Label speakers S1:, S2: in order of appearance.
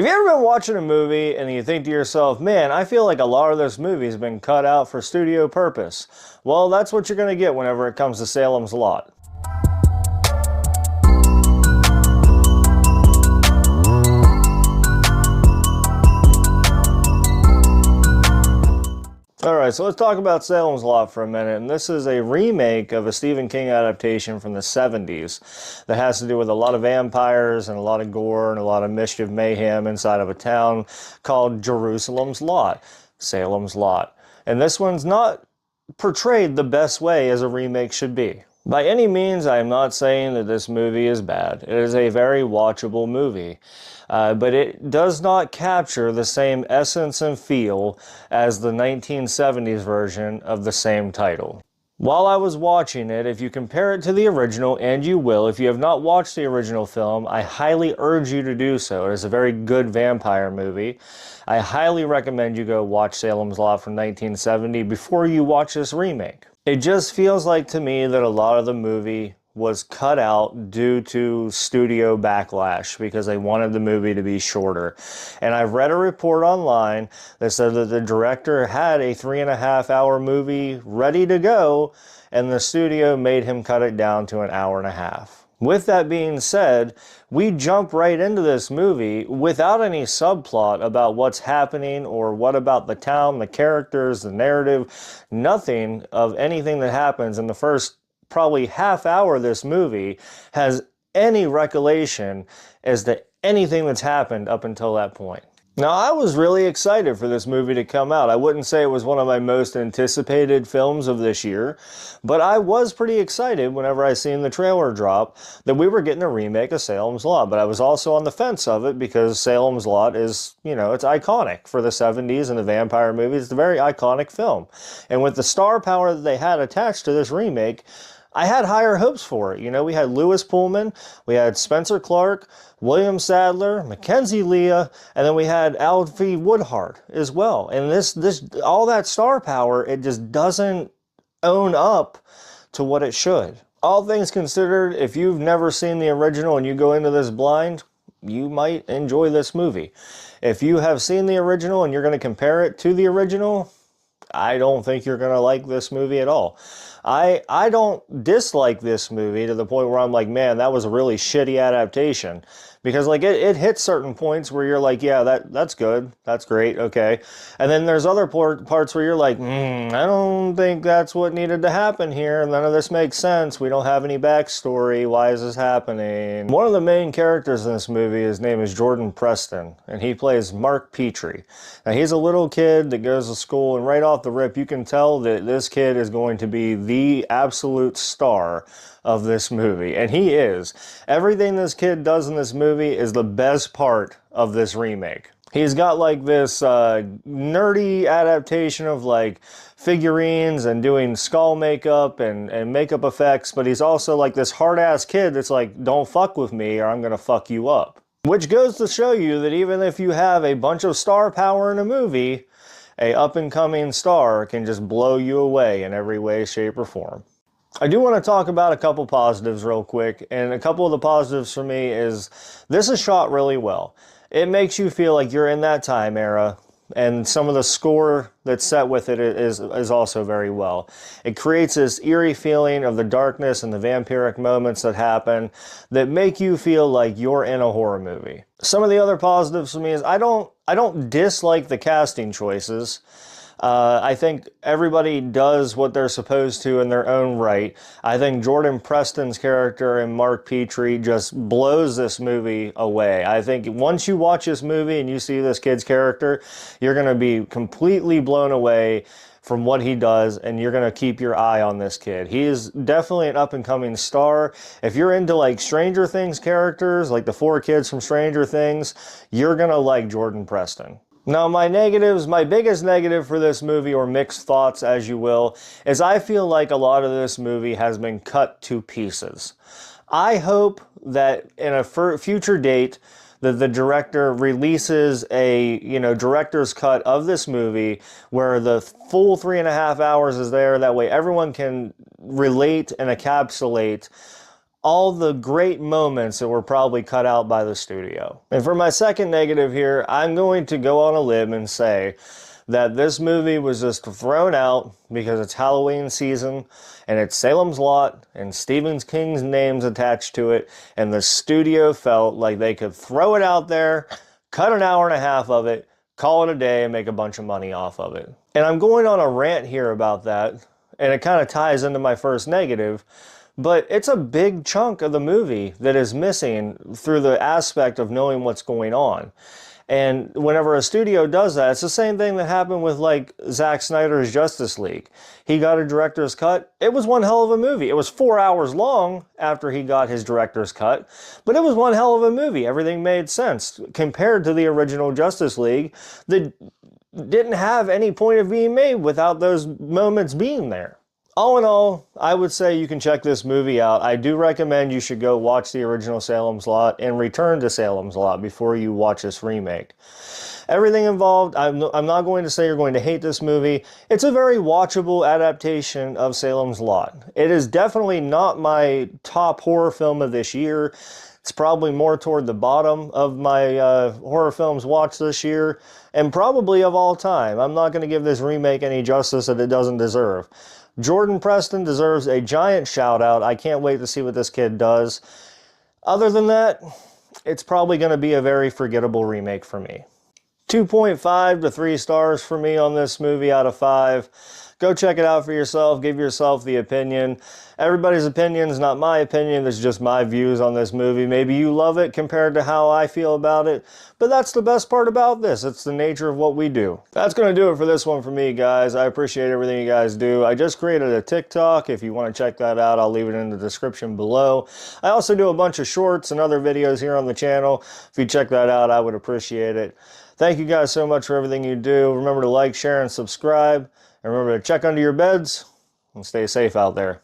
S1: Have you ever been watching a movie and you think to yourself, man, I feel like a lot of this movie has been cut out for studio purpose? Well, that's what you're going to get whenever it comes to Salem's Lot. Alright, so let's talk about Salem's Lot for a minute, and this is a remake of a Stephen King adaptation from the 70s that has to do with a lot of vampires and a lot of gore and a lot of mischief mayhem inside of a town called Jerusalem's Lot, Salem's Lot. And this one's not portrayed the best way as a remake should be. By any means, I am not saying that this movie is bad. It is a very watchable movie. But it does not capture the same essence and feel as the 1970s version of the same title. While I was watching it, if you compare it to the original, and you will, if you have not watched the original film, I highly urge you to do so. It is a very good vampire movie. I highly recommend you go watch Salem's Lot from 1970 before you watch this remake. It just feels like to me that a lot of the movie was cut out due to studio backlash because they wanted the movie to be shorter. And I've read a report online that said that the director had a 3.5-hour movie ready to go and the studio made him cut it down to an hour and a half. With that being said, we jump right into this movie without any subplot about what's happening or what about the town, the characters, the narrative, nothing of anything that happens in the first probably half hour of this movie has any recollection as to anything that's happened up until that point. Now, I was really excited for this movie to come out. I wouldn't say it was one of my most anticipated films of this year, but I was pretty excited whenever I seen the trailer drop that we were getting a remake of Salem's Lot. But I was also on the fence of it because Salem's Lot is, you know, it's iconic for the 70s and the vampire movies. It's a very iconic film. And with the star power that they had attached to this remake, I had higher hopes for it. You know, we had Lewis Pullman, we had Spencer Clark, William Sadler, Mackenzie Leah, and then we had Alfie Woodhart as well. And all that star power, it just doesn't own up to what it should. All things considered, if you've never seen the original and you go into this blind, you might enjoy this movie. If you have seen the original and you're going to compare it to the original, I don't think you're going to like this movie at all. I don't dislike this movie to the point where I'm like, man, that was a really shitty adaptation. Because like it hits certain points where you're like, yeah, that's good, that's great, okay. And then there's other parts where you're like, I don't think that's what needed to happen here. None of this makes sense. We don't have any backstory. Why is this happening? One of the main characters in this movie, his name is Jordan Preston, and he plays Mark Petrie. Now he's a little kid that goes to school, and right off the rip, you can tell that this kid is going to be the absolute star of this movie, and he is. Everything this kid does in this movie is the best part of this remake. He's got like this nerdy adaptation of like figurines and doing skull makeup and makeup effects, but he's also like this hard-ass kid that's like, don't fuck with me or I'm gonna fuck you up. Which goes to show you that even if you have a bunch of star power in a movie, a up-and-coming star can just blow you away in every way, shape, or form. I do want to talk about a couple positives real quick, and a couple of the positives for me is this is shot really well. It makes you feel like you're in that time era, and some of the score that's set with it is also very well. It creates this eerie feeling of the darkness and the vampiric moments that happen that make you feel like you're in a horror movie. Some of the other positives for me is I don't dislike the casting choices. I think everybody does what they're supposed to in their own right. I think Jordan Preston's character and Mark Petrie just blows this movie away. I think once you watch this movie and you see this kid's character, you're going to be completely blown away from what he does, and you're going to keep your eye on this kid. He is definitely an up-and-coming star. If you're into like Stranger Things characters, like the 4 kids from Stranger Things, you're going to like Jordan Preston. Now, my negatives, my biggest negative for this movie, or mixed thoughts as you will, is I feel like a lot of this movie has been cut to pieces. I hope that in a future date that the director releases a, director's cut of this movie where the full 3.5 hours is there. That way everyone can relate and encapsulate all the great moments that were probably cut out by the studio. And for my second negative here, I'm going to go on a limb and say that this movie was just thrown out because it's Halloween season and it's Salem's Lot and Stephen King's name's attached to it, and the studio felt like they could throw it out there, cut an hour and a half of it, call it a day, and make a bunch of money off of it. And I'm going on a rant here about that, and it kind of ties into my first negative, but it's a big chunk of the movie that is missing through the aspect of knowing what's going on. And whenever a studio does that, it's the same thing that happened with like Zack Snyder's Justice League. He got a director's cut. It was one hell of a movie. It was 4 hours long after he got his director's cut, but it was one hell of a movie. Everything made sense compared to the original Justice League that didn't have any point of being made without those moments being there. All in all, I would say you can check this movie out. I do recommend you should go watch the original Salem's Lot and return to Salem's Lot before you watch this remake. Everything involved, I'm not going to say you're going to hate this movie. It's a very watchable adaptation of Salem's Lot. It is definitely not my top horror film of this year. It's probably more toward the bottom of my horror films watched this year, and probably of all time. I'm not going to give this remake any justice that it doesn't deserve. Jordan Preston deserves a giant shout out. I can't wait to see what this kid does. Other than that, it's probably going to be a very forgettable remake for me. 2.5 to 3 stars for me on this movie out of 5. Go check it out for yourself. Give yourself the opinion. Everybody's opinion is not my opinion. It's just my views on this movie. Maybe you love it compared to how I feel about it, but that's the best part about this. It's the nature of what we do. That's going to do it for this one for me, guys. I appreciate everything you guys do. I just created a TikTok. If you want to check that out, I'll leave it in the description below. I also do a bunch of shorts and other videos here on the channel. If you check that out, I would appreciate it. Thank you guys so much for everything you do. Remember to like, share, and subscribe. And remember to check under your beds and stay safe out there.